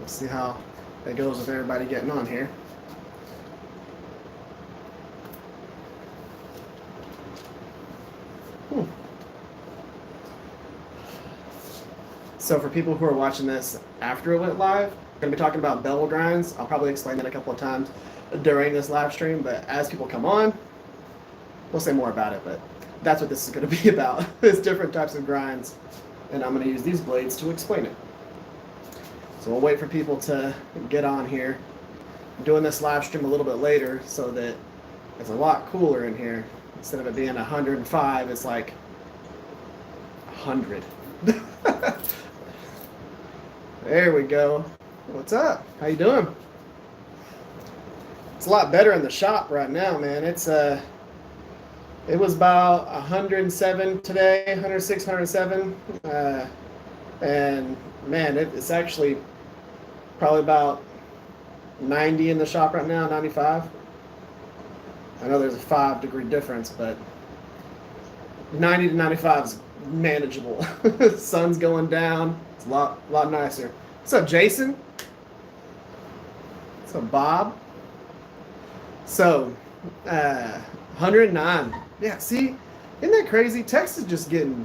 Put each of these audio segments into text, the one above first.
We'll see how it goes with everybody getting on here. So for people who are watching this after it went live, we're going to be talking about bevel grinds. I'll probably explain that a couple of times during this live stream, but as people come on, we'll say more about it, but that's what this is going to be about. It's different types of grinds, and I'm going to use these blades to explain it. So we'll wait for people to get on here. I'm doing this live stream a little bit later so that it's a lot cooler in here. Instead of it being 105, it's like 100. There we go. What's up? How you doing? It's a lot better in the shop right now, man. It was about 107 today, 106, 107, and man, it's actually probably about 90 in the shop right now, 95. I know there's a 5-degree difference, but 90 to 95 is manageable. Sun's going down. It's a lot nicer. What's up, Jason? What's up, Bob? So, 109. Yeah, see, isn't that crazy? Texas just getting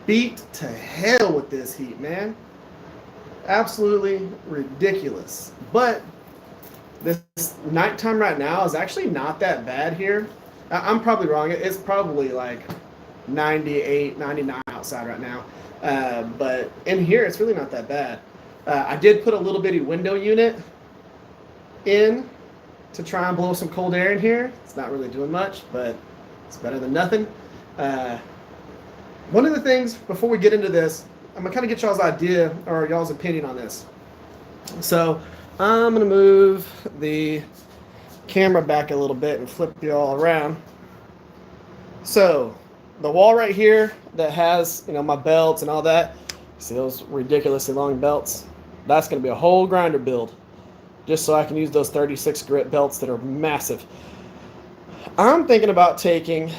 beat to hell with this heat, man. Absolutely ridiculous. But this nighttime right now is actually not that bad here. I'm probably wrong. It's probably like 98, 99 outside right now. But in here, it's really not that bad. I did put a little bitty window unit in to try and blow some cold air in here. It's not really doing much, but it's better than nothing. One of the things, before we get into this, I'm going to kind of get y'all's idea or y'all's opinion on this. So I'm going to move the camera back a little bit and flip you all around. So the wall right here that has, my belts and all that, see those ridiculously long belts? That's going to be a whole grinder build, just so I can use those 36 grit belts that are massive. I'm thinking about taking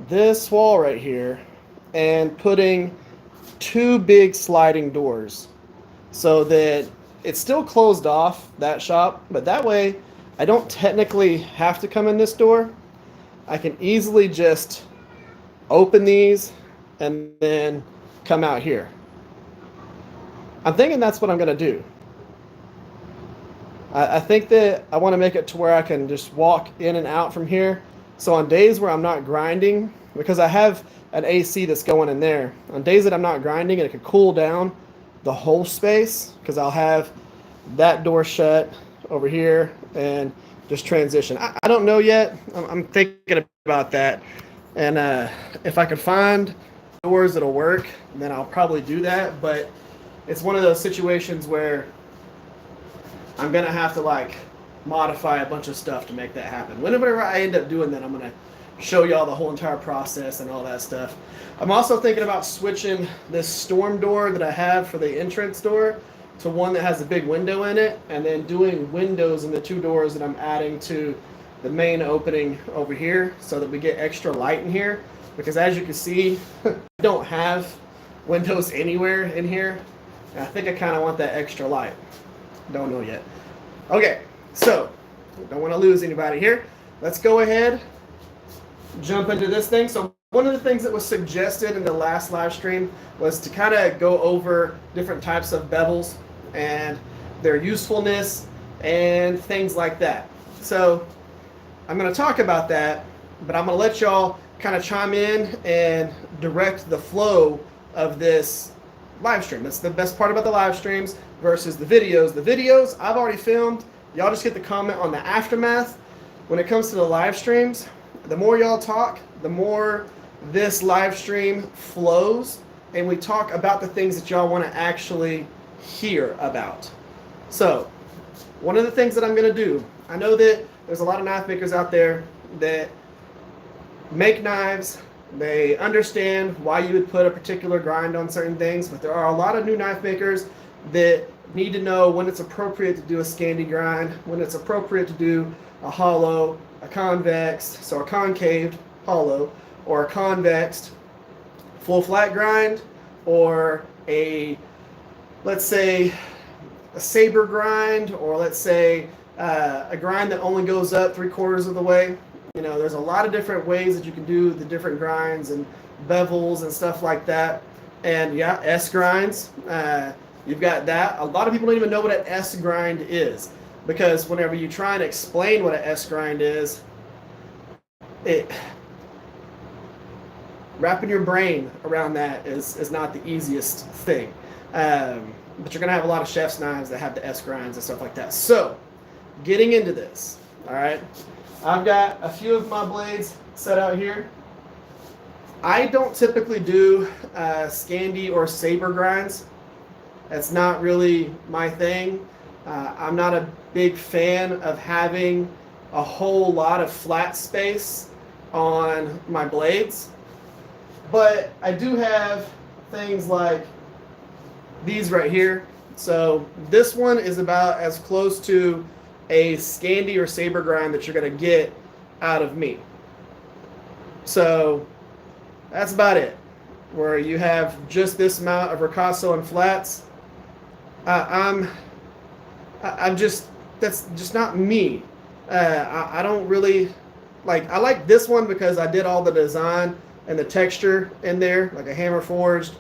this wall right here and putting 2 big sliding doors so that it's still closed off, that shop, but that way I don't technically have to come in this door. I can easily just open these and then come out here. I'm thinking that's what I'm going to do. I think that I want to make it to where I can just walk in and out from here. So on days where I'm not grinding, because I have an AC that's going in there, on days that I'm not grinding, it could cool down the whole space because I'll have that door shut over here and just transition. I don't know yet. I'm thinking about that. And if I could find doors that'll work, then I'll probably do that. But it's one of those situations where I'm going to have to modify a bunch of stuff to make that happen. Whenever I end up doing that, I'm going to show y'all the whole entire process and all that stuff. I'm also thinking about switching this storm door that I have for the entrance door to one that has a big window in it, and then doing windows in the 2 doors that I'm adding to the main opening over here so that we get extra light in here. Because as you can see, I don't have windows anywhere in here. And I think I kind of want that extra light. Don't know yet. Okay, so don't want to lose anybody here. Let's go ahead, jump into this thing. So one of the things that was suggested in the last live stream was to kind of go over different types of bevels and their usefulness and things like that. So I'm going to talk about that, but I'm going to let y'all kind of chime in and direct the flow of this live stream. That's the best part about the live streams versus the videos. The videos I've already filmed. Y'all just get the comment on the aftermath. When it comes to the live streams, the more y'all talk, the more this live stream flows, and we talk about the things that y'all want to actually hear about. So one of the things that I'm going to do, I know that there's a lot of knife makers out there that make knives. They understand why you would put a particular grind on certain things, but there are a lot of new knife makers that need to know when it's appropriate to do a Scandi grind, when it's appropriate to do a hollow, a convex, so a concaved hollow, or a convexed full flat grind, or a, let's say, a saber grind, or let's say a grind that only goes up 3/4 of the way. You know, there's a lot of different ways that you can do the different grinds and bevels and stuff like that. And yeah, S grinds. You've got that. A lot of people don't even know what an S grind is, because whenever you try and explain what an S grind is, it wrapping your brain around that is not the easiest thing. But you're going to have a lot of chef's knives that have the S grinds and stuff like that. So, getting into this, all right, I've got a few of my blades set out here. I don't typically do Scandi or saber grinds. That's not really my thing. I'm not a big fan of having a whole lot of flat space on my blades. But I do have things like these right here. So this one is about as close to a Scandi or saber grind that you're going to get out of me. So that's about it. Where you have just this amount of ricasso and flats. I'm just, that's just not me. I don't really like, I like this one because I did all the design and the texture in there, like a hammer forged,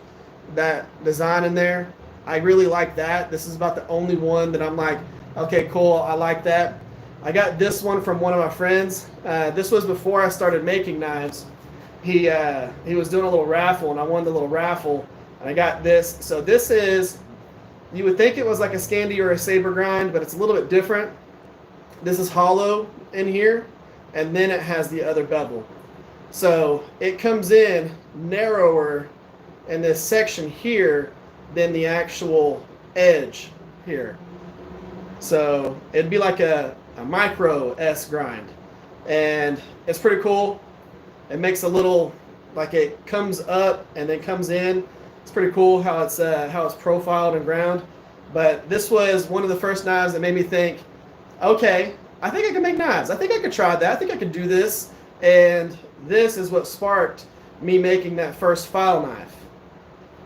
that design in there. I really like that. This is about the only one that I'm like, okay, cool, I like that. I got this one from one of my friends. This was before I started making knives. He was doing a little raffle, and I won the little raffle, and I got this. So this is, you would think it was like a Scandi or a saber grind, but it's a little bit different. This is hollow in here, and then it has the other bevel. So it comes in narrower in this section here than the actual edge here. So it'd be like a micro S grind, and it's pretty cool. It makes a little, like it comes up and then comes in. It's pretty cool how it's profiled and ground. But this was one of the first knives that made me think, okay, I think I can make knives. I think I could try that. I think I could do this. And this is what sparked me making that first file knife.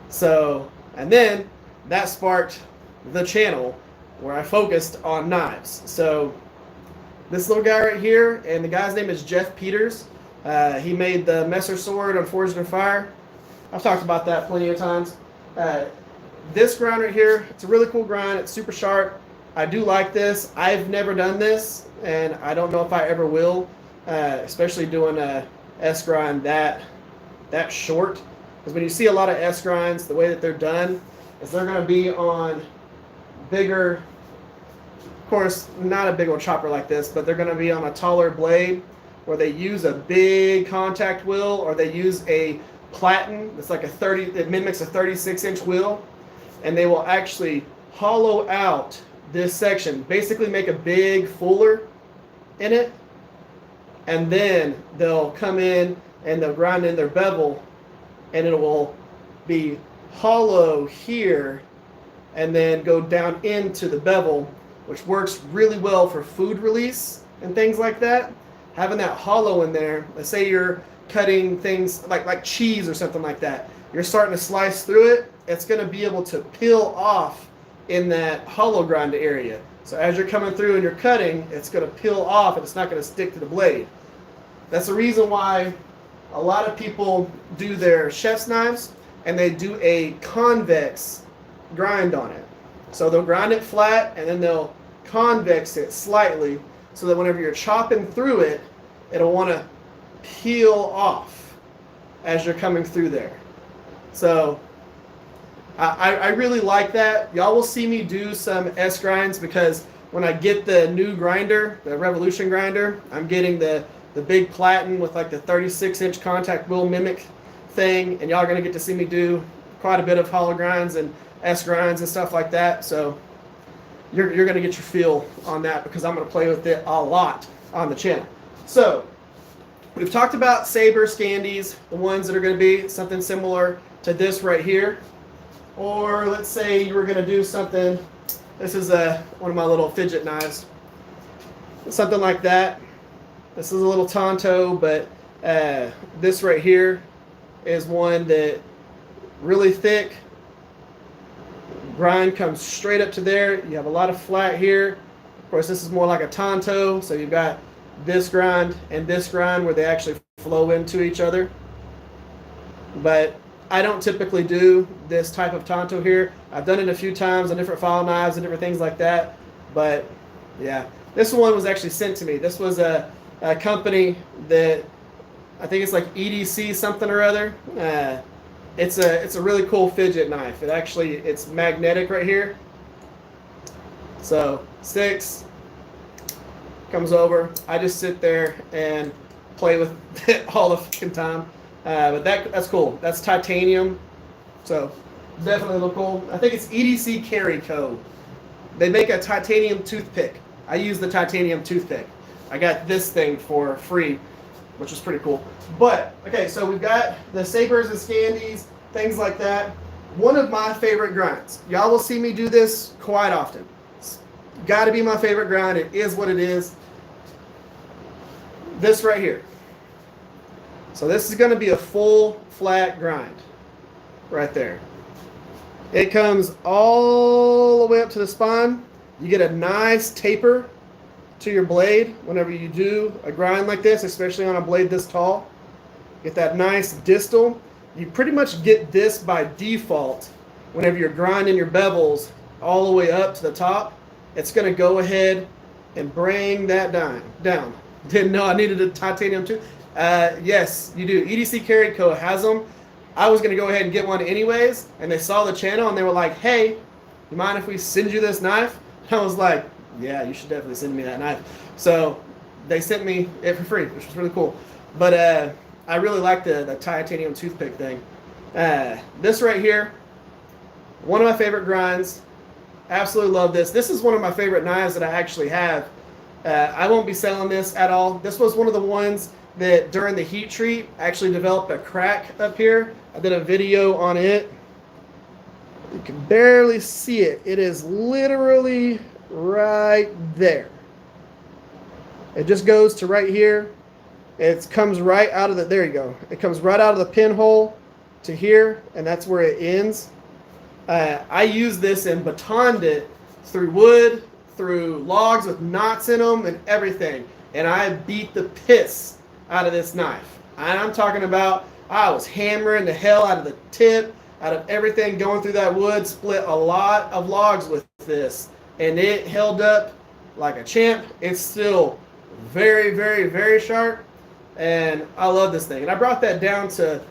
So, and then that sparked the channel where I focused on knives. So this little guy right here, and the guy's name is Jeff Peters. He made the Messer sword on Forged in Fire. I've talked about that plenty of times. This grind right here, it's a really cool grind. It's super sharp. I do like this. I've never done this, and I don't know if I ever will, especially doing a S grind that short. Because when you see a lot of S grinds, the way that they're done is they're going to be on bigger, of course, not a big old chopper like this, but they're going to be on a taller blade where they use a big contact wheel, or they use a platen that's like it mimics a 36-inch wheel, and they will actually hollow out this section, basically make a big fuller in it, and then they'll come in and they'll grind in their bevel, and it will be hollow here and then go down into the bevel, which works really well for food release and things like that. Having that hollow in there, let's say you're cutting things like cheese or something like that, you're starting to slice through it, it's going to be able to peel off in that hollow grind area. So as you're coming through and you're cutting, it's going to peel off and it's not going to stick to the blade. That's the reason why a lot of people do their chef's knives and they do a convex grind on it. So they'll grind it flat and then they'll convex it slightly so that whenever you're chopping through it, it'll want to peel off as you're coming through there. So I really like that. Y'all will see me do some S grinds because when I get the new grinder, the Revolution grinder, I'm getting the big platen with like the 36-inch contact wheel mimic thing, and y'all are going to get to see me do quite a bit of hollow grinds and S grinds and stuff like that. So you're going to get your feel on that because I'm going to play with it a lot on the channel. So we've talked about saber Scandis, the ones that are going to be something similar to this right here. Or let's say you were going to do something, this is one of my little fidget knives, something like that. This is a little Tonto, but this right here is one that really thick, Grind comes straight up to there. You have a lot of flat here. Of course, this is more like a tanto, so you've got this grind and this grind where they actually flow into each other. But I don't typically do this type of tanto here. I've done it a few times on different file knives and different things like that. But yeah, this one was actually sent to me. This was a company that I think it's like EDC something or other. It's a really cool fidget knife. It's magnetic right here. So sticks, comes over. I just sit there and play with it all the fucking time. But that's cool. That's titanium. So definitely look cool. I think it's EDC Carry Co. They make a titanium toothpick. I use the titanium toothpick. I got this thing for free, which is pretty cool. But, okay, so we've got the sabers and scandies, things like that. One of my favorite grinds. Y'all will see me do this quite often. It's got to be my favorite grind. It is what it is. This right here. So this is going to be a full flat grind right there. It comes all the way up to the spine. You get a nice taper to your blade whenever you do a grind like this, especially on a blade this tall. Get that nice distal. You pretty much get this by default whenever you're grinding your bevels all the way up to the top. It's going to go ahead and bring that down. Didn't know I needed a titanium too. Yes, you do. EDC Carry Co. has them. I was going to go ahead and get one anyways, and they saw the channel and they were like, hey, you mind if we send you this knife? And I was like, yeah, you should definitely send me that knife. So they sent me it for free, which was really cool. But I really like the titanium toothpick thing. This right here, one of my favorite grinds. Absolutely love this. This is one of my favorite knives that I actually have. I won't be selling this at all. This was one of the ones that during the heat treat actually developed a crack up here. I did a video on it. You can barely see it. It is literally right there. It just goes to right here. It comes right out of the, there you go. It comes right out of the pinhole to here, and that's where it ends. I used this and batoned it through wood, through logs with knots in them and everything. And I beat the piss out of this knife. And I'm talking about, I was hammering the hell out of the tip, out of everything going through that wood, split a lot of logs with this. And it held up like a champ. It's still very, very, very sharp. And I love this thing. And I brought that down to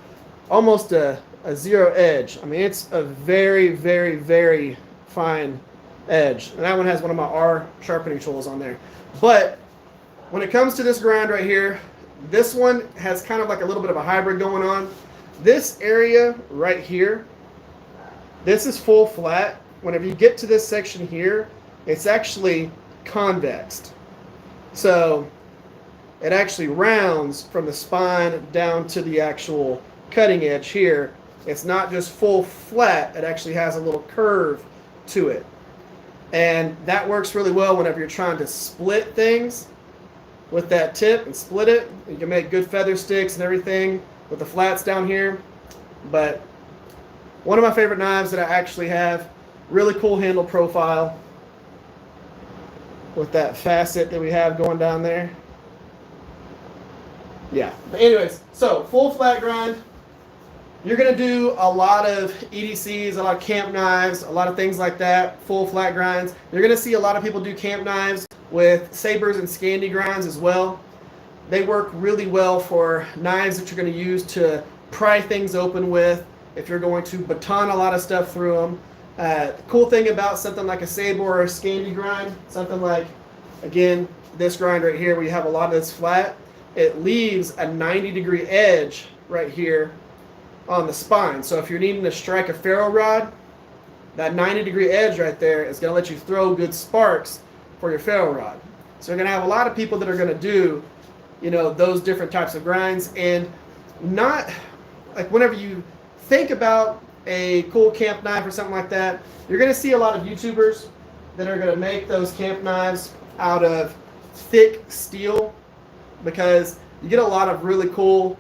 almost a zero edge. I mean, it's a very, very, very fine edge. And that one has one of my R sharpening tools on there. But when it comes to this grind right here, this one has kind of like a little bit of a hybrid going on. This area right here, this is full flat. Whenever you get to this section here, it's actually convexed. So it actually rounds from the spine down to the actual cutting edge here. It's not just full flat, it actually has a little curve to it. And that works really well whenever you're trying to split things with that tip and split it. You can make good feather sticks and everything with the flats down here. But one of my favorite knives that I actually have, really cool handle profile with that facet that we have going down there. Yeah, but anyways, so full flat grind. You're going to do a lot of EDCs, a lot of camp knives, a lot of things like that, full flat grinds. You're going to see a lot of people do camp knives with sabers and scandi grinds as well. They work really well for knives that you're going to use to pry things open with, if you're going to baton a lot of stuff through them. The cool thing about something like a saber or a scandi grind, something like, again, this grind right here where you have a lot of this flat, it leaves a 90-degree edge right here on the spine. So if you're needing to strike a ferro rod, that 90-degree edge right there is going to let you throw good sparks for your ferro rod. So you're going to have a lot of people that are going to do, those different types of grinds. And not, like whenever you think about a cool camp knife or something like that, you're going to see a lot of YouTubers that are going to make those camp knives out of thick steel, because you get a lot of really cool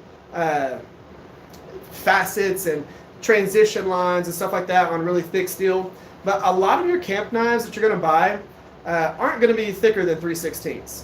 facets and transition lines and stuff like that on really thick steel. But a lot of your camp knives that you're going to buy aren't going to be thicker than 3/16.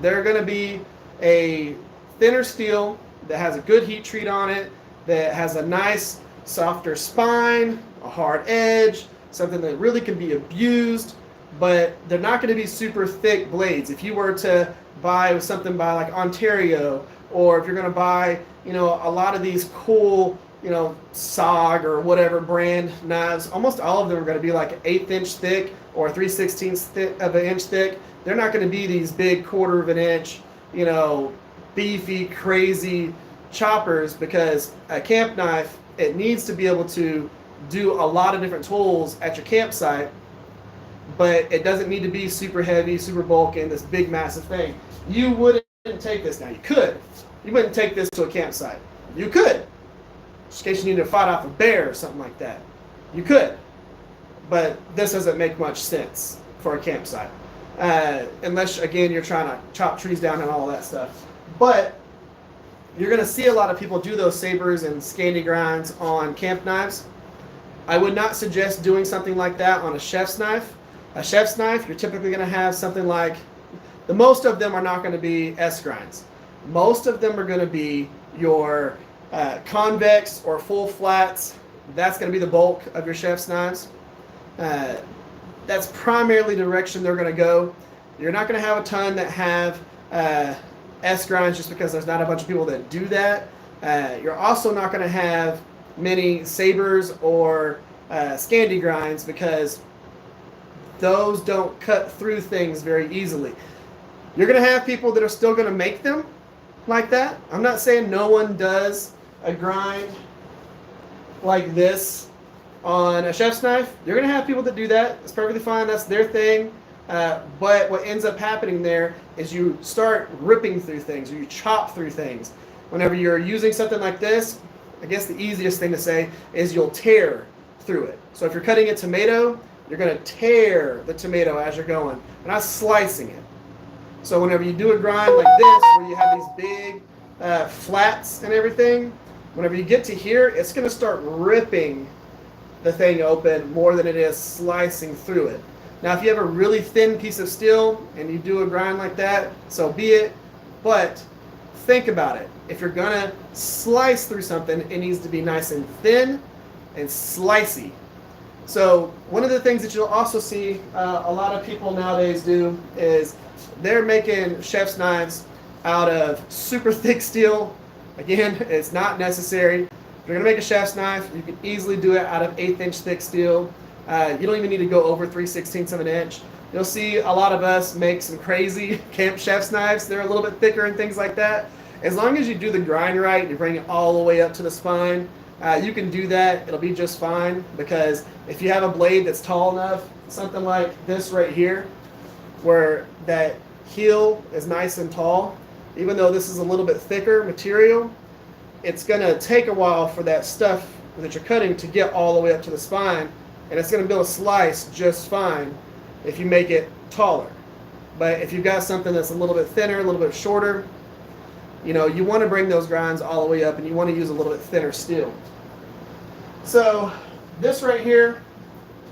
They're going to be a thinner steel that has a good heat treat on it, that has a nice softer spine, a hard edge, something that really can be abused, but they're not going to be super thick blades. If you were to buy something by like Ontario, or if you're going to buy, you know, a lot of these cool, you know, SOG or whatever brand knives, almost all of them are going to be like 1/8 inch thick or 3/16 of an inch thick. They're not going to be these big 1/4 of an inch, you know, beefy, crazy choppers, because a camp knife, it needs to be able to do a lot of different tools at your campsite, but it doesn't need to be super heavy, super bulky, and this big, massive thing. You wouldn't take this now. You could. You wouldn't take this to a campsite. You could. Just in case you need to fight off a bear or something like that. You could. But this doesn't make much sense for a campsite. Unless, again, you're trying to chop trees down and all that stuff. But you're going to see a lot of people do those sabers and Scandi grinds on camp knives. I would not suggest doing something like that on a chef's knife. A chef's knife, you're typically going to have something like, the most of them are not going to be S grinds. Most of them are going to be your convex or full flats. That's going to be the bulk of your chef's knives. That's primarily the direction they're going to go. You're not going to have a ton that have S grinds, just because there's not a bunch of people that do that. You're also not going to have many sabers or Scandi grinds, because those don't cut through things very easily. You're going to have people that are still going to make them like that. I'm not saying no one does a grind like this on a chef's knife. You're going to have people that do that. It's perfectly fine. That's their thing. But what ends up happening there is you start ripping through things, or you chop through things. Whenever you're using something like this, I guess the easiest thing to say is you'll tear through it. So if you're cutting a tomato, you're going to tear the tomato as you're going. You're not slicing it. So whenever you do a grind like this, where you have these big flats and everything, whenever you get to here, it's going to start ripping the thing open more than it is slicing through it. Now, if you have a really thin piece of steel and you do a grind like that, so be it. But think about it. If you're going to slice through something, it needs to be nice and thin and slicey. So one of the things that you'll also see a lot of people nowadays do is they're making chef's knives out of super thick steel. Again, it's not necessary. If you're going to make a chef's knife, you can easily do it out of 1/8 inch thick steel. You don't even need to go over 3/16 of an inch. You'll see a lot of us make some crazy camp chef's knives. They're a little bit thicker and things like that. As long as you do the grind right, you bring it all the way up to the spine, you can do that. It'll be just fine, because if you have a blade that's tall enough, something like this right here, where that heel is nice and tall, even though this is a little bit thicker material, it's going to take a while for that stuff that you're cutting to get all the way up to the spine, and it's going to be able to slice just fine if you make it taller. But if you've got something that's a little bit thinner, a little bit shorter, you know, you want to bring those grinds all the way up, and you want to use a little bit thinner steel. So this right here,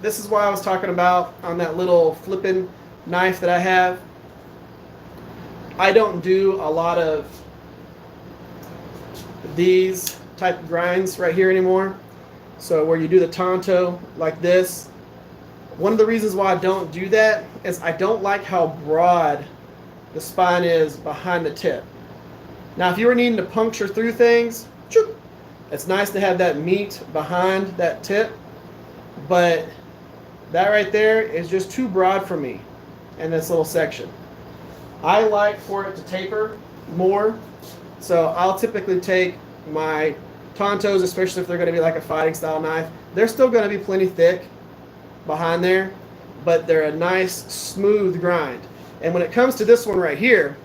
this is what I was talking about on that little flipping knife that I have. I don't do a lot of these type of grinds right here anymore. So where you do the Tonto like this. One of the reasons why I don't do that is I don't like how broad the spine is behind the tip. Now, if you were needing to puncture through things, it's nice to have that meat behind that tip, but that right there is just too broad for me in this little section. I like for it to taper more, so I'll typically take my Tontos, especially if they're going to be like a fighting style knife. They're still going to be plenty thick behind there, but they're a nice smooth grind. And when it comes to this one right here,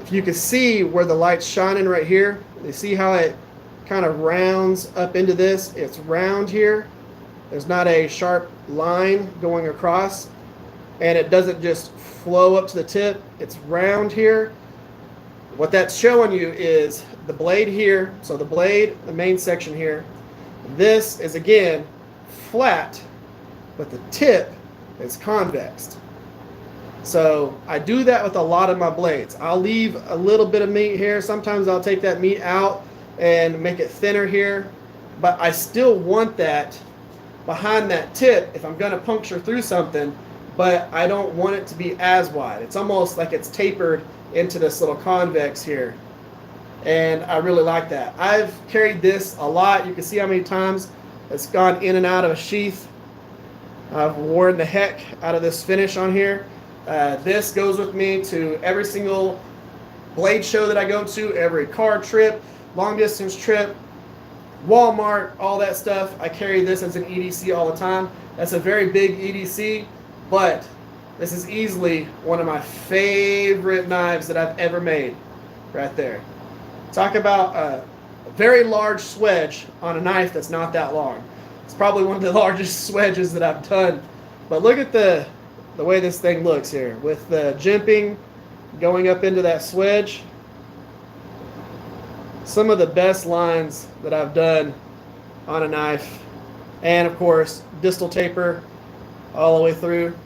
if you can see where the light's shining right here, you see how it kind of rounds up into this. It's round here. There's not a sharp line going across, and it doesn't just flow up to the tip. It's round here. What that's showing you is the blade here. So the blade, the main section here, this is again flat but the tip is convex. So I do that with a lot of my blades. I'll leave a little bit of meat here. Sometimes I'll take that meat out and make it thinner here, but I still want that behind that tip if I'm going to puncture through something, but I don't want it to be as wide. It's almost like it's tapered into this little convex here, and I really like that. I've carried this a lot. You can see how many times it's gone in and out of a sheath. I've worn the heck out of this finish on here. This goes with me to every single blade show that I go to, every car trip, long distance trip, Walmart, all that stuff. I carry this as an EDC all the time. That's a very big EDC, but this is easily one of my favorite knives that I've ever made right there. Talk about a very large swedge on a knife that's not that long. It's probably one of the largest swedges that I've done. But look at the way this thing looks here with the jimping going up into that swedge. Some of the best lines that I've done on a knife. And of course, distal taper all the way through.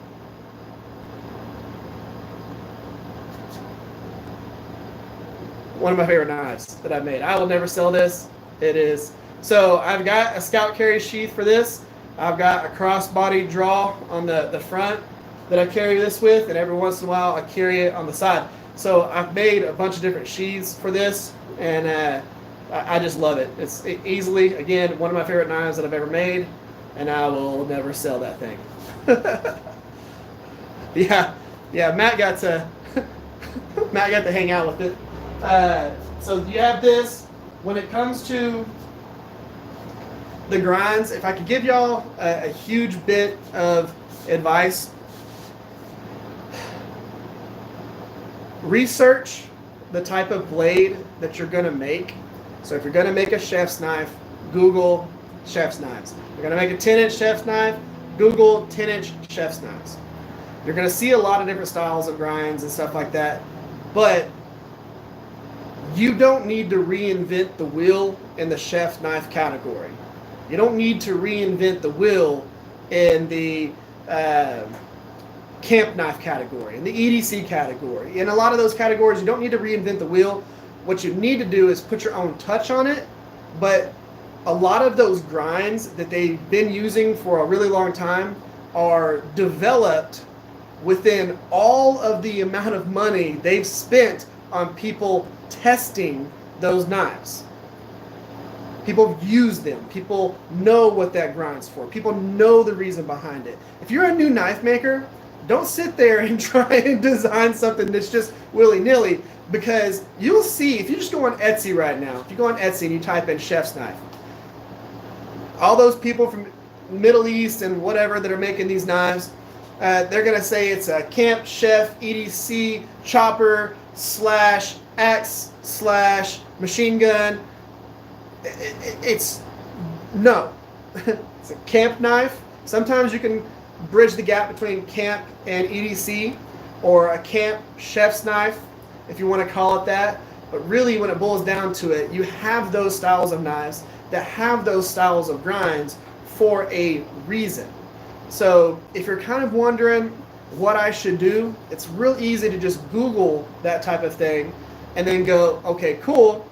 One of my favorite knives that I've made. I will never sell this. It is. So I've got a scout carry sheath for this. I've got a crossbody draw on the front that I carry this with, and every once in a while I carry it on the side. So I've made a bunch of different sheaths for this, and I just love it. It's easily, again, one of my favorite knives that I've ever made, and I will never sell that thing. yeah, Matt got to hang out with it. So you have this. When it comes to the grinds, if I could give y'all a huge bit of advice, research the type of blade that you're going to make. So if you're going to make a chef's knife, Google chef's knives. If you're going to make a 10-inch chef's knife, Google 10-inch chef's knives. You're going to see a lot of different styles of grinds and stuff like that, but you don't need to reinvent the wheel in the chef's knife category. You don't need to reinvent the wheel in the camp knife category, in the EDC category. In a lot of those categories, you don't need to reinvent the wheel. What you need to do is put your own touch on it, but a lot of those grinds that they've been using for a really long time are developed within all of the amount of money they've spent on people testing those knives. People use them. People know what that grind's for. People know the reason behind it. If you're a new knife maker, don't sit there and try and design something that's just willy-nilly, because you'll see, if you just go on Etsy right now, if you go on Etsy and you type in chef's knife, all those people from Middle East and whatever that are making these knives, they're going to say it's a camp chef EDC chopper / axe / machine gun. It's no. It's a camp knife. Sometimes you can bridge the gap between camp and EDC, or a camp chef's knife, if you want to call it that. But really, when it boils down to it, you have those styles of knives that have those styles of grinds for a reason. So if you're kind of wondering what I should do, it's real easy to just Google that type of thing and then go, okay, cool.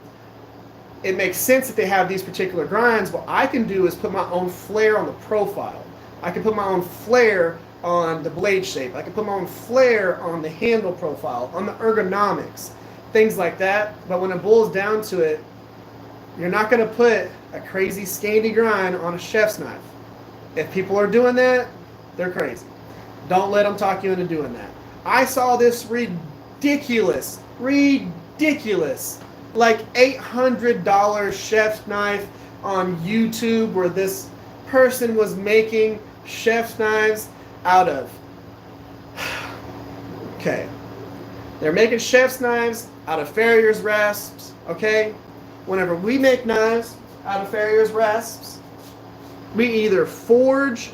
It makes sense that they have these particular grinds. What I can do is put my own flair on the profile. I can put my own flair on the blade shape. I can put my own flair on the handle profile, on the ergonomics, things like that. But when it boils down to it, you're not going to put a crazy scanty grind on a chef's knife. If people are doing that, they're crazy. Don't let them talk you into doing that. I saw this ridiculous, like $800 chef's knife on YouTube, where this person was making chef's knives out of, okay, they're making chef's knives out of farrier's rasps, okay? Whenever we make knives out of farrier's rasps, we either forge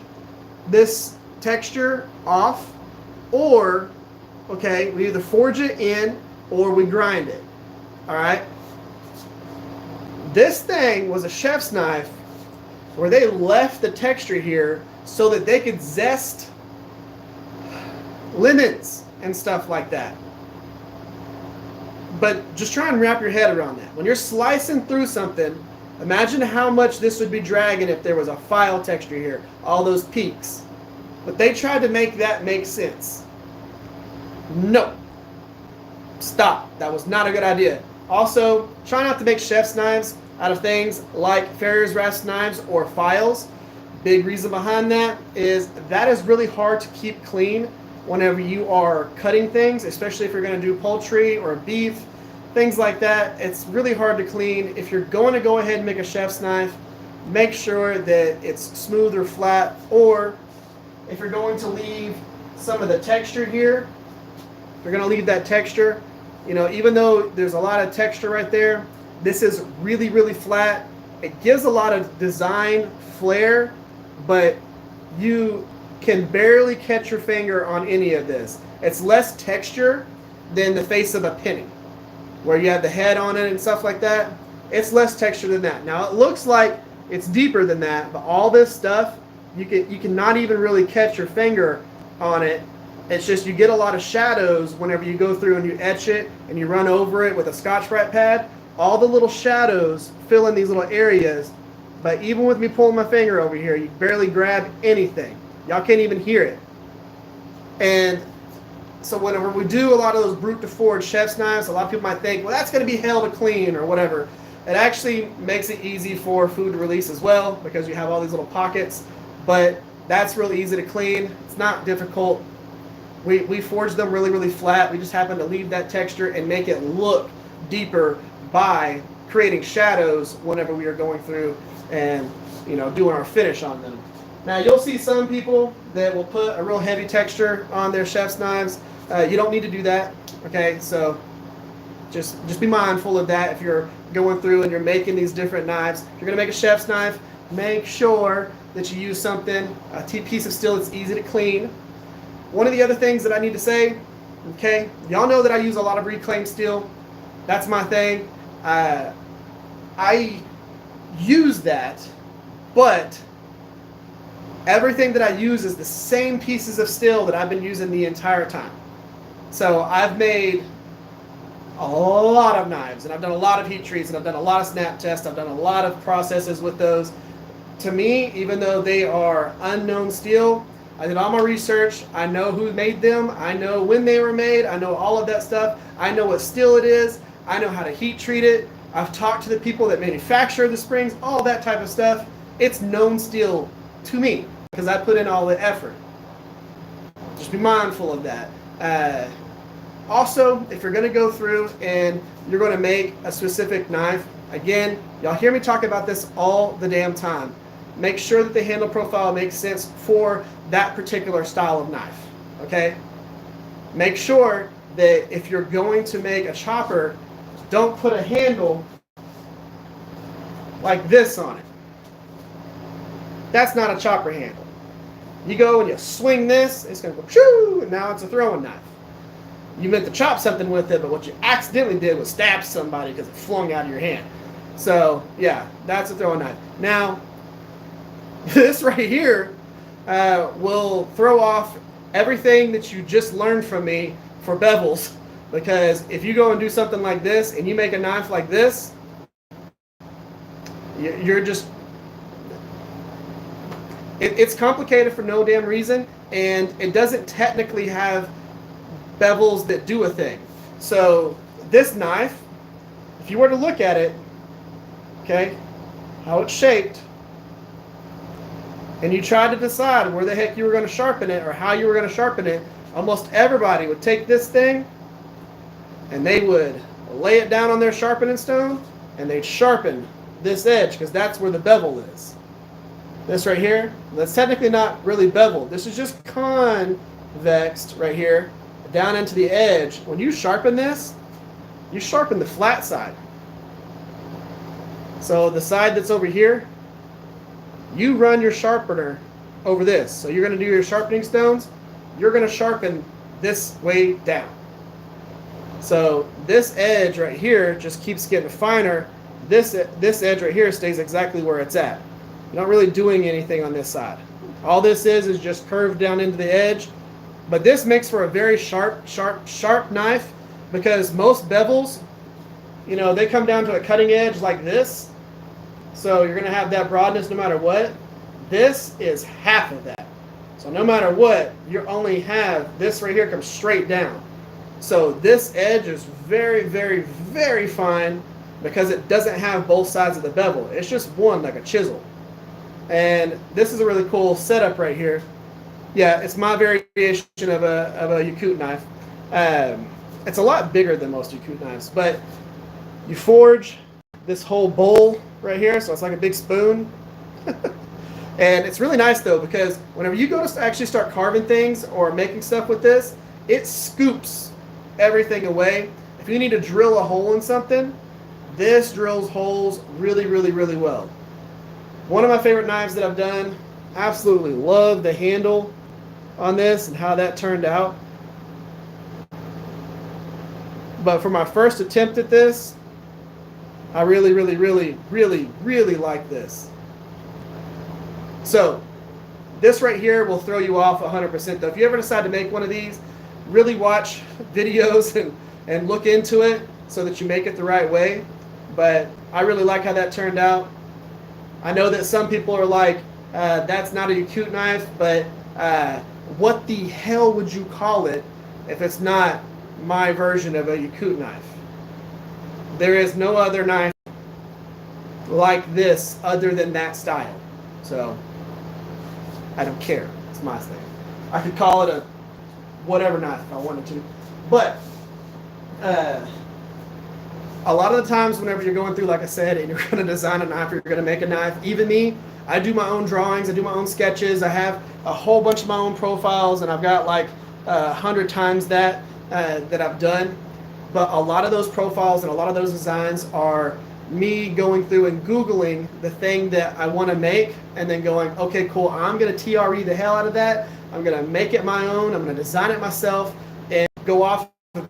this texture off, or, okay, we either forge it in or we grind it. All right. This thing was a chef's knife where they left the texture here so that they could zest lemons and stuff like that. But just try and wrap your head around that. When you're slicing through something, imagine how much this would be dragging if there was a file texture here, all those peaks. But they tried to make that make sense. No. Stop. That was not a good idea. Also, try not to make chef's knives out of things like Farrier's rasp knives or files. Big reason behind that is really hard to keep clean whenever you are cutting things, especially if you're going to do poultry or beef, things like that. It's really hard to clean. If you're going to go ahead and make a chef's knife, make sure that it's smooth or flat, or if you're going to leave some of the texture here, you're going to leave that texture, you know, even though there's a lot of texture right there, this is really, really flat. It gives a lot of design flair, but you can barely catch your finger on any of this. It's less texture than the face of a penny, where you have the head on it and stuff like that. It's less texture than that. Now it looks like it's deeper than that, but all this stuff, you can not even really catch your finger on it. It's just you get a lot of shadows whenever you go through and you etch it and you run over it with a Scotch-Brite pad. All the little shadows fill in these little areas, but even with me pulling my finger over here, you barely grab anything. Y'all can't even hear it. And so whenever we do a lot of those brute to forge chef's knives, a lot of people might think, well, that's going to be hell to clean or whatever. It actually makes it easy for food to release as well, because you have all these little pockets. But that's really easy to clean. It's not difficult. We forge them really, really flat. We just happen to leave that texture and make it look deeper by creating shadows whenever we are going through and, you know, doing our finish on them. Now you'll see some people that will put a real heavy texture on their chef's knives. You don't need to do that. Okay, so just be mindful of that if you're going through and you're making these different knives. If you're gonna make a chef's knife, make sure that you use something, a piece of steel that's easy to clean. One of the other things that I need to say, okay, y'all know that I use a lot of reclaimed steel. That's my thing. I use that, but everything that I use is the same pieces of steel that I've been using the entire time. So I've made a lot of knives, and I've done a lot of heat treats, and I've done a lot of snap tests. I've done a lot of processes with those. To me, even though they are unknown steel, I did all my research. I know who made them. I know when they were made. I know all of that stuff. I know what steel it is. I know how to heat treat it. I've talked to the people that manufacture the springs, all that type of stuff. It's known steel to me because I put in all the effort. Just be mindful of that. Also, if you're going to go through and you're going to make a specific knife, again, y'all hear me talk about this all the damn time. Make sure that the handle profile makes sense for that particular style of knife, okay? Make sure that if you're going to make a chopper, don't put a handle like this on it. That's not a chopper handle. You go and you swing this, it's going to go shoo, and now it's a throwing knife. You meant to chop something with it, but what you accidentally did was stab somebody because it flung out of your hand. So, yeah, that's a throwing knife. Now, this right here will throw off everything that you just learned from me for bevels, because if you go and do something like this and you make a knife like this, you're just... It's complicated for no damn reason, and it doesn't technically have bevels that do a thing. So this knife, if you were to look at it, okay, how it's shaped, and you tried to decide where the heck you were going to sharpen it or how you were going to sharpen it, almost everybody would take this thing and they would lay it down on their sharpening stone and they'd sharpen this edge because that's where the bevel is. This right here, that's technically not really beveled. This is just convexed right here down into the edge. When you sharpen this, you sharpen the flat side. So the side that's over here, you run your sharpener over this. So you're going to do your sharpening stones, you're going to sharpen this way down. So this edge right here just keeps getting finer. This edge right here stays exactly where it's at. You're not really doing anything on this side. All this is just curved down into the edge. But this makes for a very sharp knife, because most bevels, you know, they come down to a cutting edge like this. So you're going to have that broadness no matter what. This is half of that. So no matter what, you only have this right here comes straight down. So this edge is very, very, very fine because it doesn't have both sides of the bevel. It's just one, like a chisel. And this is a really cool setup right here. Yeah, it's my variation of a Yakut knife. It's a lot bigger than most Yakut knives, but you forge this whole bowl right here, so it's like a big spoon. And it's really nice though, because whenever you go to actually start carving things or making stuff with this, it scoops everything away. If you need to drill a hole in something, this drills holes really, really, really well. One of my favorite knives that I've done, absolutely love the handle on this and how that turned out. But for my first attempt at this, I really, really, really, really, really like this. So this right here will throw you off 100% though. If you ever decide to make one of these, really watch videos and look into it so that you make it the right way. But I really like how that turned out. I know that some people are like, that's not a Yakut knife, but what the hell would you call it if it's not my version of a Yakut knife? There is no other knife like this other than that style. So I don't care. It's my thing. I could call it a whatever knife if I wanted to. But a lot of the times whenever you're going through, like I said, and you're going to design a knife, or you're going to make a knife, even me, I do my own drawings, I do my own sketches, I have a whole bunch of my own profiles, and I've got like 100 times that I've done. But a lot of those profiles and a lot of those designs are me going through and Googling the thing that I want to make and then going, okay, cool, I'm going to TRE the hell out of that. I'm going to make it my own. I'm going to design it myself and go off of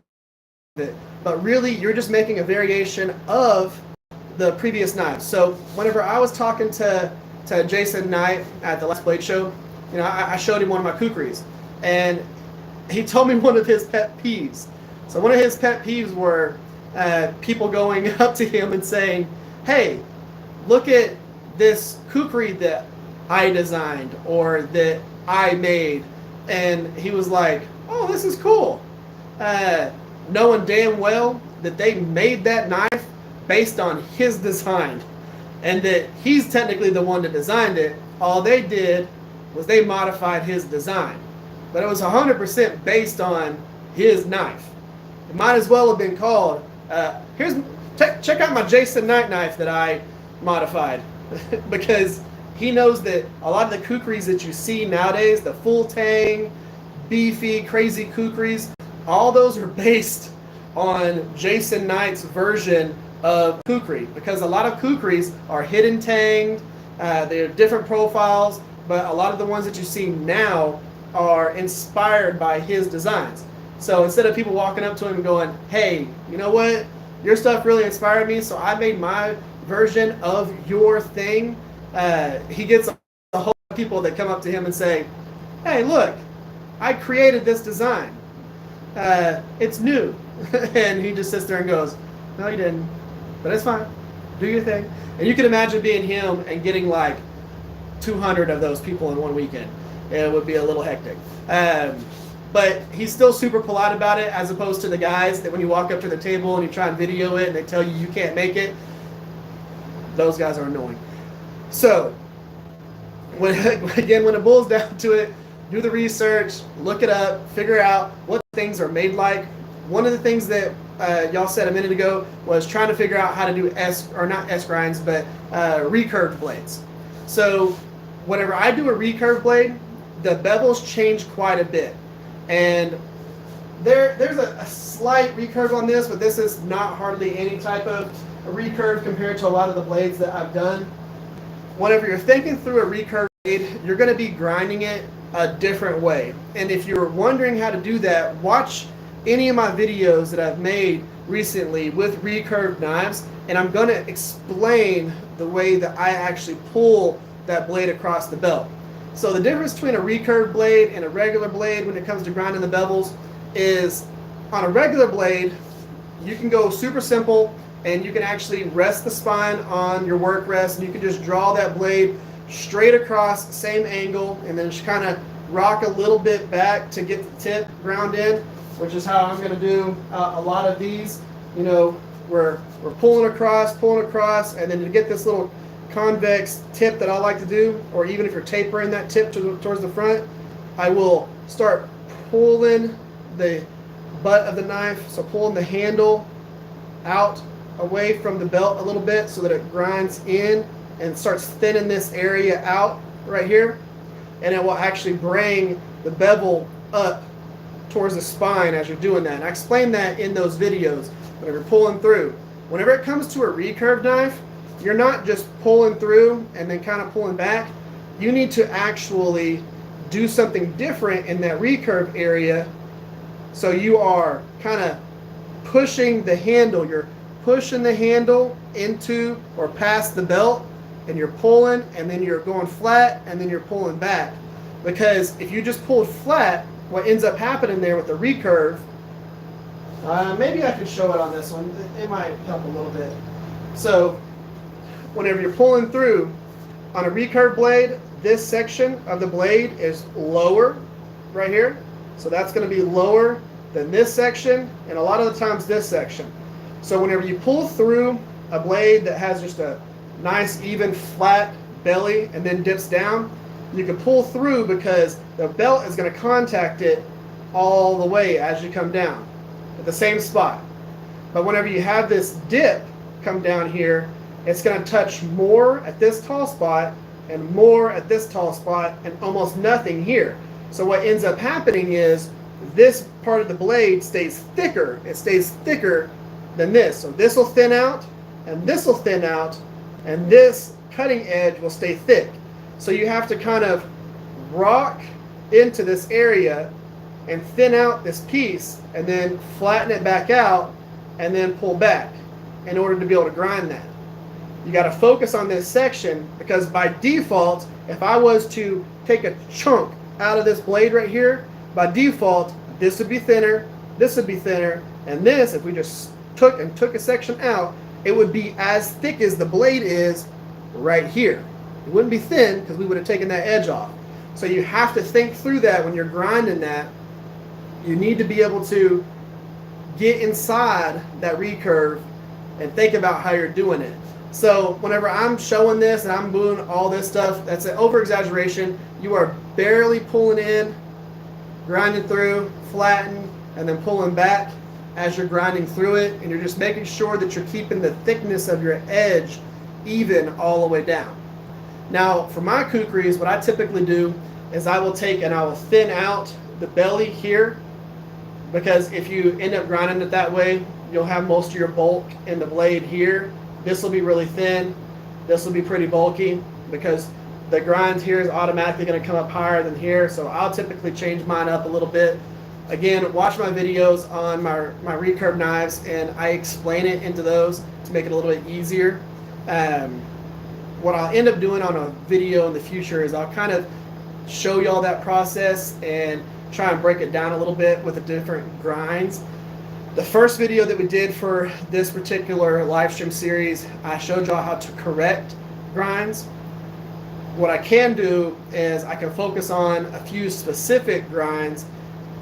it. But really, you're just making a variation of the previous knife. So whenever I was talking to Jason Knight at the Last Blade Show, you know, I showed him one of my kukris, and he told me one of his pet peeves. So one of his pet peeves were people going up to him and saying, hey, look at this kukri that I designed or that I made. And he was like, oh, this is cool. Knowing damn well that they made that knife based on his design and that he's technically the one that designed it. All they did was they modified his design. But it was 100% based on his knife. It might as well have been called, check out my Jason Knight knife that I modified. Because he knows that a lot of the kukris that you see nowadays, the full tang, beefy, crazy kukris, all those are based on Jason Knight's version of kukri. Because a lot of kukris are hidden tanged, they're different profiles, but a lot of the ones that you see now are inspired by his designs. So instead of people walking up to him and going, hey, you know what? Your stuff really inspired me, so I made my version of your thing. He gets a whole lot of people that come up to him and say, hey, look, I created this design. It's new. And he just sits there and goes, no, you didn't. But it's fine. Do your thing. And you can imagine being him and getting like 200 of those people in one weekend. It would be a little hectic. But he's still super polite about it, as opposed to the guys that when you walk up to the table and you try and video it and they tell you you can't make it. Those guys are annoying. So, when it boils down to it, do the research, look it up, figure out what things are made like. One of the things that y'all said a minute ago was trying to figure out how to do not S grinds, but recurved blades. So, whenever I do a recurve blade, the bevels change quite a bit. And there's a slight recurve on this, but this is not hardly any type of a recurve compared to a lot of the blades that I've done. Whenever you're thinking through a recurve blade, you're going to be grinding it a different way. And if you're wondering how to do that, watch any of my videos that I've made recently with recurved knives, and I'm going to explain the way that I actually pull that blade across the belt. So the difference between a recurve blade and a regular blade when it comes to grinding the bevels is on a regular blade, you can go super simple and you can actually rest the spine on your work rest and you can just draw that blade straight across, same angle, and then just kind of rock a little bit back to get the tip ground in, which is how I'm going to do a lot of these. You know, we're pulling across, and then to get this little convex tip that I like to do, or even if you're tapering that tip towards the front, I will start pulling the butt of the knife, so pulling the handle out away from the belt a little bit so that it grinds in and starts thinning this area out right here, and it will actually bring the bevel up towards the spine as you're doing that. And I explained that in those videos whenever you're pulling through. Whenever it comes to a recurve knife, you're not just pulling through and then kind of pulling back. You need to actually do something different in that recurve area. So you are kind of pushing the handle. You're pushing the handle into or past the belt, and you're pulling, and then you're going flat, and then you're pulling back. Because if you just pulled flat, what ends up happening there with the recurve, maybe I could show it on this one. It might help a little bit. So whenever you're pulling through on a recurve blade, this section of the blade is lower right here. So that's going to be lower than this section, and a lot of the times this section. So whenever you pull through a blade that has just a nice even flat belly and then dips down, you can pull through because the belt is going to contact it all the way as you come down at the same spot. But whenever you have this dip come down here, it's going to touch more at this tall spot and more at this tall spot and almost nothing here. So what ends up happening is this part of the blade stays thicker. It stays thicker than this. So this will thin out, and this will thin out, and this cutting edge will stay thick. So you have to kind of rock into this area and thin out this piece and then flatten it back out and then pull back in order to be able to grind that. You got to focus on this section, because by default, if I was to take a chunk out of this blade right here, by default, this would be thinner, this would be thinner, and this, if we just took a section out, it would be as thick as the blade is right here. It wouldn't be thin because we would have taken that edge off. So you have to think through that when you're grinding that. You need to be able to get inside that recurve and think about how you're doing it. So whenever I'm showing this and I'm doing all this stuff, that's an over-exaggeration. You are barely pulling in, grinding through, flatten, and then pulling back as you're grinding through it, and you're just making sure that you're keeping the thickness of your edge even all the way down. Now, for my kukris, what I typically do is I will take and I will thin out the belly here, because if you end up grinding it that way, you'll have most of your bulk in the blade here. This will be really thin. This will be pretty bulky because the grind here is automatically going to come up higher than here. So I'll typically change mine up a little bit. Again, watch my videos on my recurve knives, and I explain it into those to make it a little bit easier. What I'll end up doing on a video in the future is I'll kind of show y'all that process and try and break it down a little bit with the different grinds. The first video that we did for this particular live stream series, I showed y'all how to correct grinds. What I can do is I can focus on a few specific grinds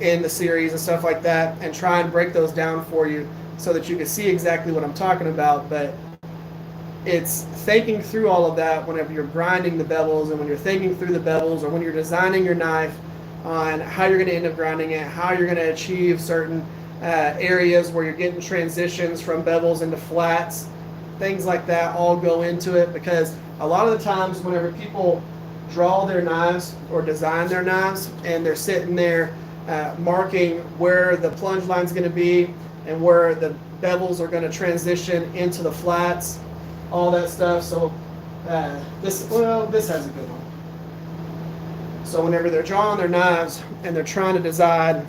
in the series and stuff like that and try and break those down for you so that you can see exactly what I'm talking about. But it's thinking through all of that whenever you're grinding the bevels, and when you're thinking through the bevels, or when you're designing your knife on how you're going to end up grinding it, how you're going to achieve certain areas where you're getting transitions from bevels into flats, things like that all go into it. Because a lot of the times whenever people draw their knives or design their knives and they're sitting there marking where the plunge line is going to be and where the bevels are going to transition into the flats, all that stuff. So this has a good one. So whenever they're drawing their knives and they're trying to decide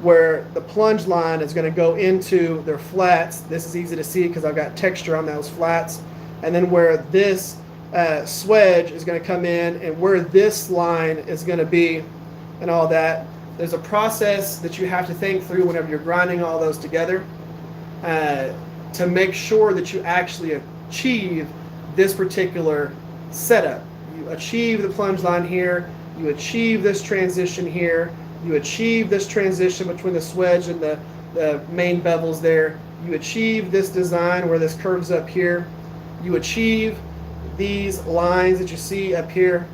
where the plunge line is going to go into their flats, this is easy to see because I've got texture on those flats, and then where this swedge is going to come in and where this line is going to be and all that. There's a process that you have to think through whenever you're grinding all those together to make sure that you actually achieve this particular setup. You achieve the plunge line here, you achieve this transition here, you achieve this transition between the swedge and the main bevels there, you achieve this design where this curves up here, you achieve these lines that you see up here.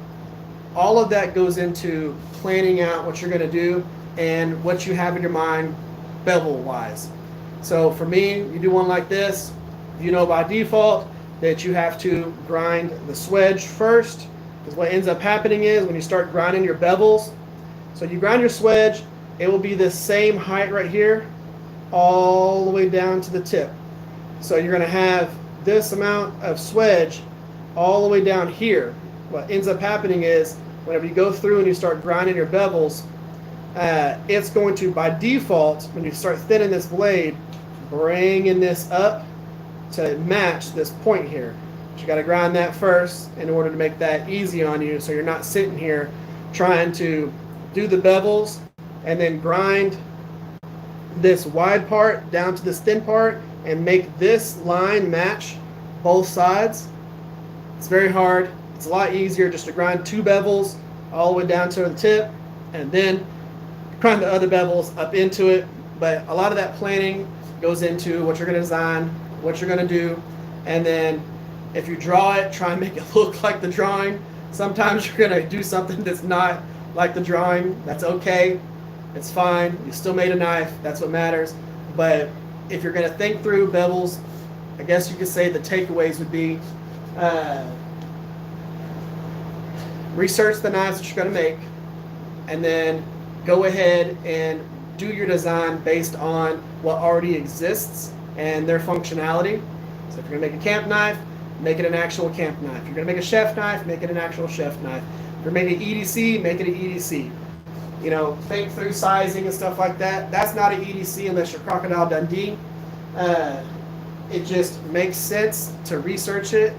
All of that goes into planning out what you're going to do and what you have in your mind bevel wise. So for me, you do one like this, you know by default that you have to grind the swedge first, because what ends up happening is when you start grinding your bevels, so you grind your swedge, it will be the same height right here all the way down to the tip. So you're going to have this amount of swedge all the way down here. What ends up happening is whenever you go through and you start grinding your bevels, it's going to, by default, when you start thinning this blade, bringing this up to match this point here. But you got to grind that first in order to make that easy on you, so you're not sitting here trying to do the bevels and then grind this wide part down to this thin part and make this line match both sides. It's very hard. It's a lot easier just to grind two bevels all the way down to the tip and then grind the other bevels up into it. But a lot of that planning goes into what you're going to design, what you're going to do, and then if you draw it, try and make it look like the drawing. Sometimes you're going to do something that's not like the drawing. That's okay. It's fine. You still made a knife. That's what matters. But if you're going to think through bevels, I guess you could say the takeaways would be research the knives that you're going to make, and then go ahead and do your design based on what already exists and their functionality. So if you're going to make a camp knife, make it an actual camp knife. If you're going to make a chef knife, make it an actual chef knife. If you're making EDC, make it an EDC. You know, think through sizing and stuff like that. That's not an EDC unless you're Crocodile Dundee. It just makes sense to research it,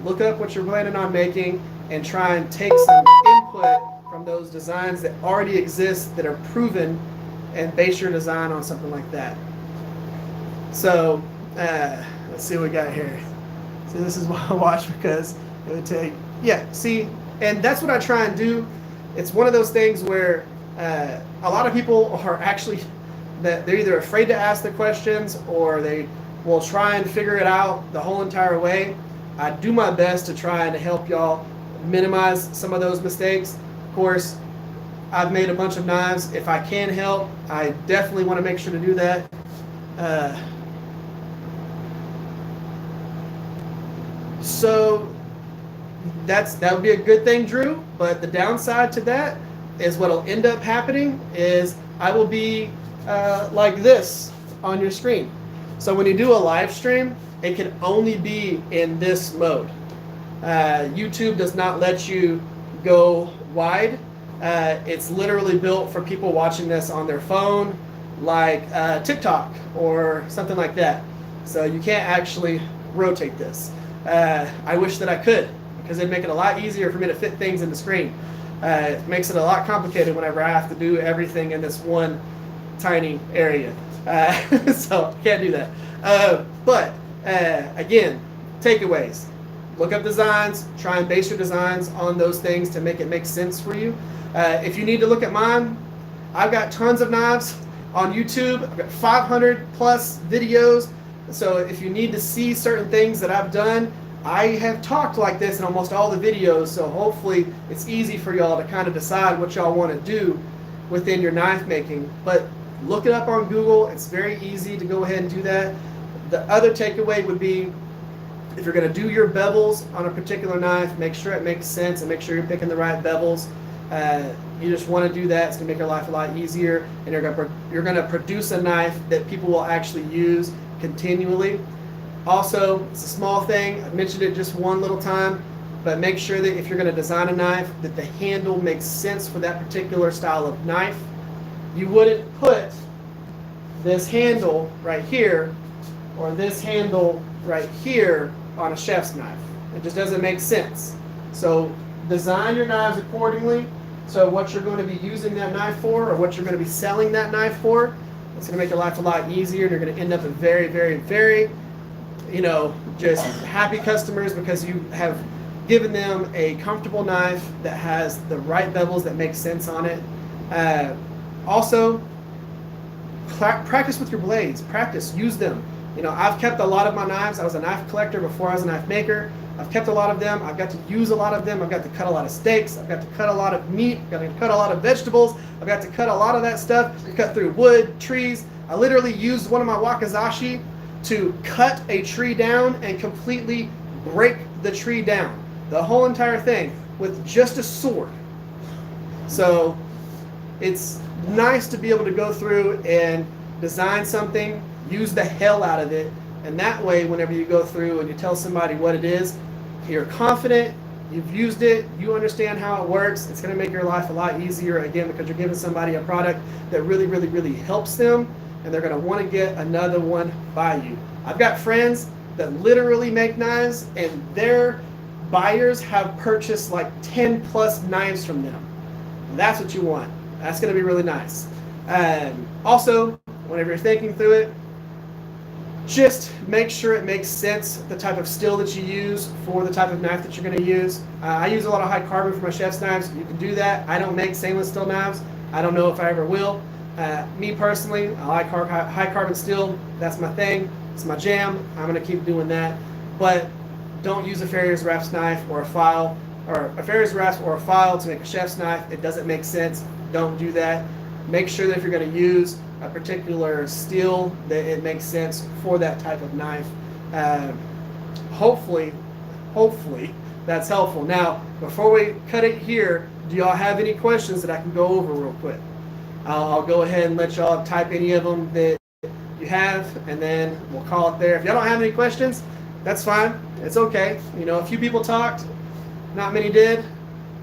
look up what you're planning on making, and try and take some input from those designs that already exist, that are proven, and base your design on something like that. So let's see what we got here. So this is why I watch, because it would take, yeah, see, and that's what I try and do. It's one of those things where a lot of people are actually, that they're either afraid to ask the questions or they will try and figure it out the whole entire way. I do my best to try and help y'all minimize some of those mistakes. Of course, I've made a bunch of knives. If I can help, I definitely want to make sure to do that. So that would be a good thing, Drew. But the downside to that is what'll end up happening is I will be like this on your screen. So when you do a live stream, it can only be in this mode. YouTube does not let you go wide. It's literally built for people watching this on their phone, like TikTok or something like that. So you can't actually rotate this. I wish that I could, because it'd make it a lot easier for me to fit things in the screen. It makes it a lot complicated whenever I have to do everything in this one tiny area. So can't do that. But again, takeaways. Look up designs, try and base your designs on those things to make it make sense for you. If you need to look at mine, I've got tons of knives on YouTube. I've got 500 plus videos. So if you need to see certain things that I've done, I have talked like this in almost all the videos. So hopefully it's easy for y'all to kind of decide what y'all want to do within your knife making. But look it up on Google. It's very easy to go ahead and do that. The other takeaway would be, if you're going to do your bevels on a particular knife, make sure it makes sense and make sure you're picking the right bevels. You just want to do that. It's going to make your life a lot easier, and you're going to produce a knife that people will actually use continually. Also, it's a small thing. I mentioned it just one little time, but make sure that if you're going to design a knife, that the handle makes sense for that particular style of knife. You wouldn't put this handle right here or this handle right here on a chef's knife. It just doesn't make sense. So design your knives accordingly. So what you're going to be using that knife for, or what you're going to be selling that knife for, it's going to make your life a lot easier. And you're going to end up with very, very, very, just happy customers because you have given them a comfortable knife that has the right bevels that make sense on it. Also, practice with your blades. Practice, use them. I've kept a lot of my knives. I was a knife collector before I was a knife maker. I've kept a lot of them. I've got to use a lot of them. I've got to cut a lot of steaks. I've got to cut a lot of meat. I've got to cut a lot of vegetables. I've got to cut a lot of that stuff. Cut through wood, trees. I literally used one of my wakizashi to cut a tree down and completely break the tree down. The whole entire thing with just a sword. So it's nice to be able to go through and design something, use the hell out of it, and that way whenever you go through and you tell somebody what it is, you're confident, you've used it, you understand how it works. It's going to make your life a lot easier, again, because you're giving somebody a product that really, really, really helps them, and they're going to want to get another one by you. I've got friends that literally make knives, and their buyers have purchased like 10 plus knives from them. That's what you want. That's going to be really nice. Also, whenever you're thinking through it, just make sure it makes sense, the type of steel that you use for the type of knife that you're going to use. I use a lot of high carbon for my chef's knives. You can do that. I don't make stainless steel knives. I don't know if I ever will. Me personally, I like high carbon steel. That's my thing. It's my jam. I'm going to keep doing that. But don't use a Farrier's Rasp knife or a file, or a Farrier's Rasp or a file to make a chef's knife. It doesn't make sense. Don't do that. Make sure that if you're going to use a particular steel, that it makes sense for that type of knife. Hopefully that's helpful. Now, before we cut it here, do y'all have any questions that I can go over real quick? I'll go ahead and let y'all type any of them that you have, and then we'll call it there. If y'all don't have any questions, that's fine. It's okay. A few people talked, not many did.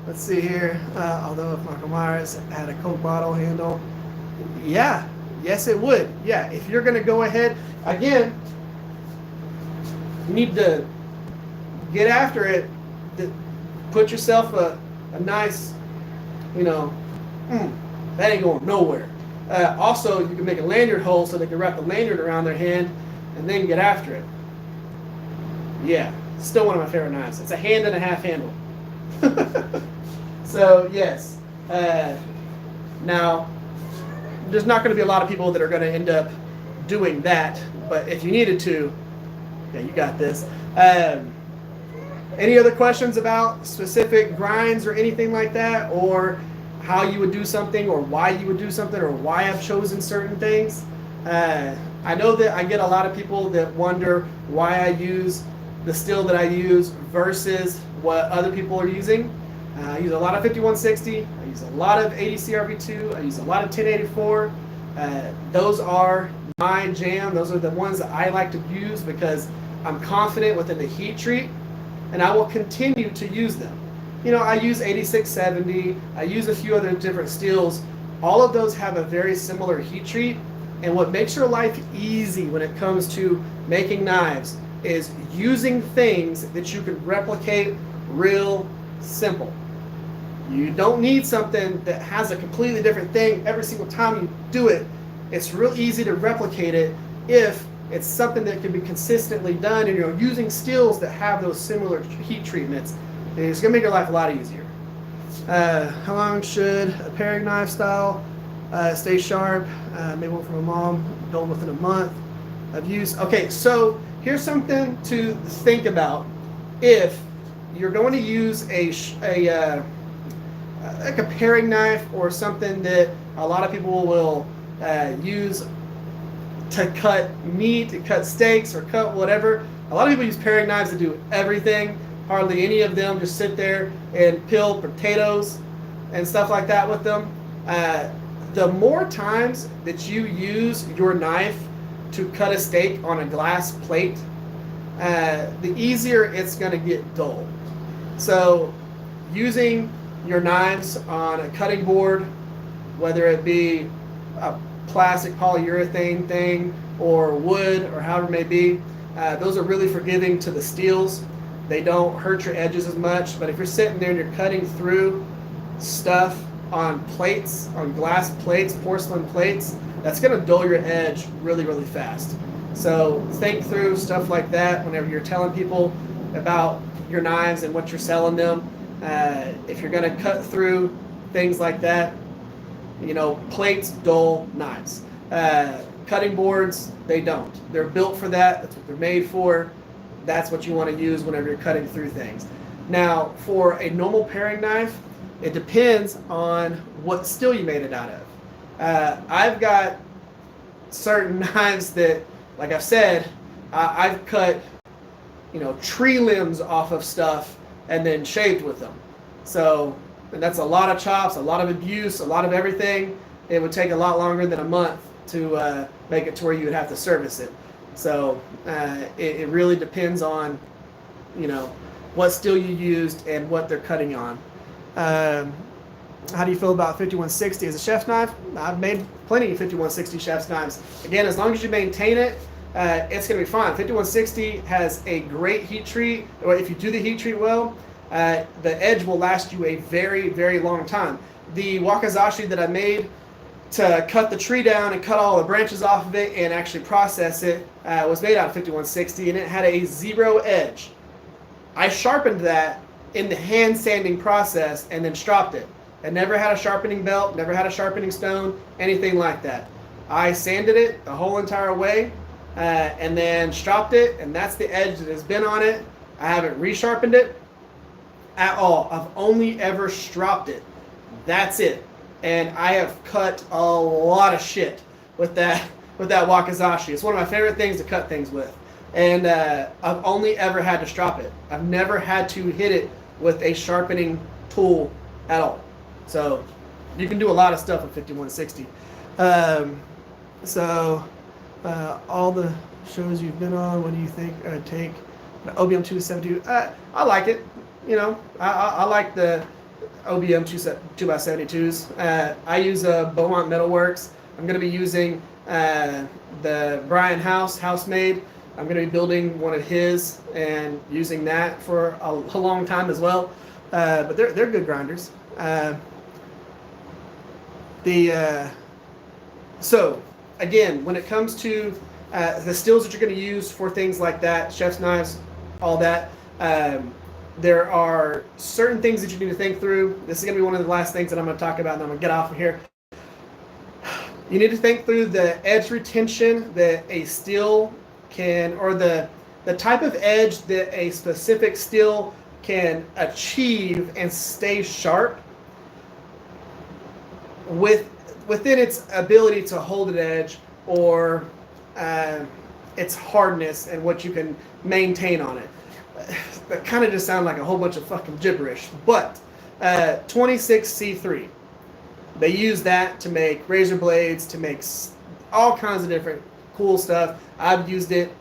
Let's see here. Although if Michael Myers had a Coke bottle handle, yeah, yes it would. Yeah, if you're going to go ahead, again, you need to get after it. Put yourself a nice, that ain't going nowhere. Also, you can make a lanyard hole so they can wrap the lanyard around their hand and then get after it. Yeah, still one of my favorite knives. It's a 1.5 hand handle. So, yes. Now, there's not going to be a lot of people that are going to end up doing that, but if you needed to, yeah, you got this. Any other questions about specific grinds or anything like that, or how you would do something, or why you would do something, or why I've chosen certain things? I know that I get a lot of people that wonder why I use the steel that I use versus what other people are using. I use a lot of 5160. I use a lot of 80 CRV2. I use a lot of 1084. Those are my jam. Those are the ones that I like to use because I'm confident within the heat treat, and I will continue to use them. I use 8670. I use a few other different steels. All of those have a very similar heat treat, and what makes your life easy when it comes to making knives is using things that you can replicate real simple. You don't need something that has a completely different thing every single time you do it. It's real easy to replicate it if it's something that can be consistently done, and you're using steels that have those similar heat treatments. It's going to make your life a lot easier. How long should a paring knife style stay sharp? Maybe one from a mom, built within a month of use. Okay, so here's something to think about. If you're going to use like a paring knife or something that a lot of people will use to cut meat, to cut steaks, or cut whatever. A lot of people use paring knives to do everything. Hardly any of them just sit there and peel potatoes and stuff like that with them. The more times that you use your knife to cut a steak on a glass plate, the easier it's going to get dull. So using your knives on a cutting board, whether it be a plastic polyurethane thing or wood or however it may be, those are really forgiving to the steels. They don't hurt your edges as much, but if you're sitting there and you're cutting through stuff on plates, on glass plates, porcelain plates, that's going to dull your edge really, really fast. So think through stuff like that whenever you're telling people about your knives and what you're selling them. If you're going to cut through things like that, plates dull knives. Cutting boards, they don't. They're built for that. That's what they're made for. That's what you want to use whenever you're cutting through things. Now, for a normal paring knife, it depends on what steel you made it out of. I've got certain knives that, like I've said, I've cut, tree limbs off of stuff and then shaved with them. So, and that's a lot of chops, a lot of abuse, a lot of everything. It would take a lot longer than a month to make it to where you would have to service it. So it really depends on, what steel you used and what they're cutting on. How do you feel about 5160 as a chef's knife? I've made plenty of 5160 chef's knives. Again, as long as you maintain it, it's going to be fine. 5160 has a great heat treat, or if you do the heat treat well, the edge will last you a very, very long time. The wakizashi that I made to cut the tree down and cut all the branches off of it and actually process it was made out of 5160, and it had a 0 edge. I sharpened that in the hand sanding process and then stropped it. I never had a sharpening belt, never had a sharpening stone, anything like that. I sanded it the whole entire way and then stropped it, and that's the edge that has been on it. I haven't resharpened it at all. I've only ever stropped it. That's it. And I have cut a lot of shit with that wakizashi. It's one of my favorite things to cut things with. And I've only ever had to strop it. I've never had to hit it with a sharpening tool at all. So you can do a lot of stuff with 5160. All the shows you've been on, what do you think take OBM 272? I like it. I like the OBM 2x72s. I use Beaumont Metalworks. I'm going to be using the Brian Housemade. I'm going to be building one of his and using that for a long time as well. But they're good grinders. So again, when it comes to the steels that you're going to use for things like that, chef's knives, all that, there are certain things that you need to think through. This is going to be one of the last things that I'm going to talk about, and I'm going to get off of here. You need to think through the edge retention that a steel can, or the type of edge that a specific steel can achieve and stay sharp within its ability to hold an edge, or its hardness and what you can maintain on it. That kind of just sounds like a whole bunch of fucking gibberish. But 26C3, they use that to make razor blades, to make all kinds of different cool stuff. I've used it.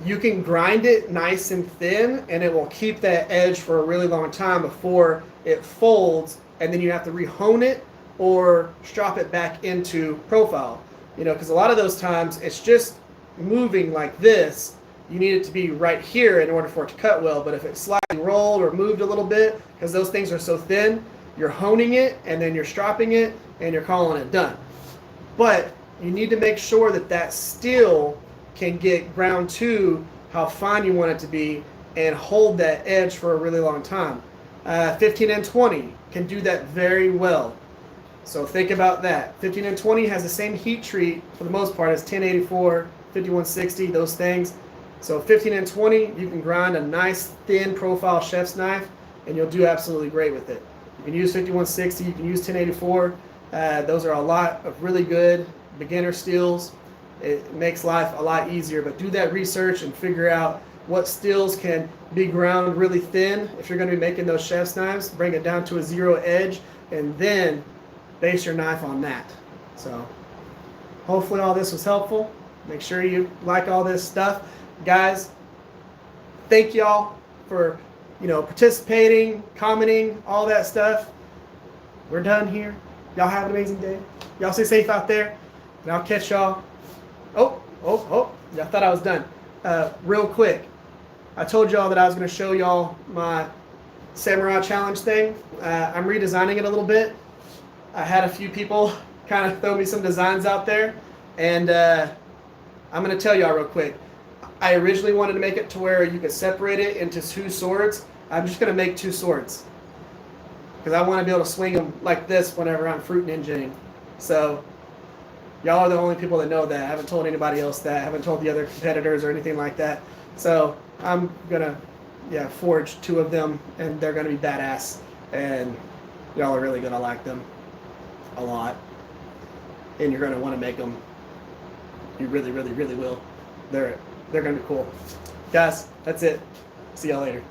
You can grind it nice and thin, and it will keep that edge for a really long time before it folds, and then you have to rehone it or strop it back into profile. Because a lot of those times it's just moving like this. You need it to be right here in order for it to cut well. But if it's slightly rolled or moved a little bit, because those things are so thin, you're honing it and then you're stropping it and you're calling it done. But you need to make sure that steel can get ground to how fine you want it to be and hold that edge for a really long time. 15 and 20 can do that very well. So think about that. 15 and 20 has the same heat treat for the most part as 1084, 5160, those things. So 15 and 20, you can grind a nice thin profile chef's knife and you'll do absolutely great with it. You can use 5160, you can use 1084. Those are a lot of really good beginner steels. It makes life a lot easier, but do that research and figure out what steels can be ground really thin. If you're going to be making those chef's knives, bring it down to a 0 edge and then base your knife on that. So hopefully all this was helpful. Make sure you like all this stuff. Guys, thank y'all for participating, commenting, all that stuff. We're done here. Y'all have an amazing day. Y'all stay safe out there, and I'll catch y'all. Oh, y'all thought I was done. Real quick, I told y'all that I was going to show y'all my Samurai Challenge thing. I'm redesigning it a little bit. I had a few people kind of throw me some designs out there, and I'm going to tell y'all real quick. I originally wanted to make it to where you could separate it into 2 swords. I'm just going to make 2 swords because I want to be able to swing them like this whenever I'm fruit ninjaing. So y'all are the only people that know that. I haven't told anybody else that. I haven't told the other competitors or anything like that. So I'm going to forge 2 of them, and they're going to be badass. And y'all are really going to like them a lot. And you're going to want to make them. You really, really, really will. They're going to be cool. Guys, that's it. See y'all later.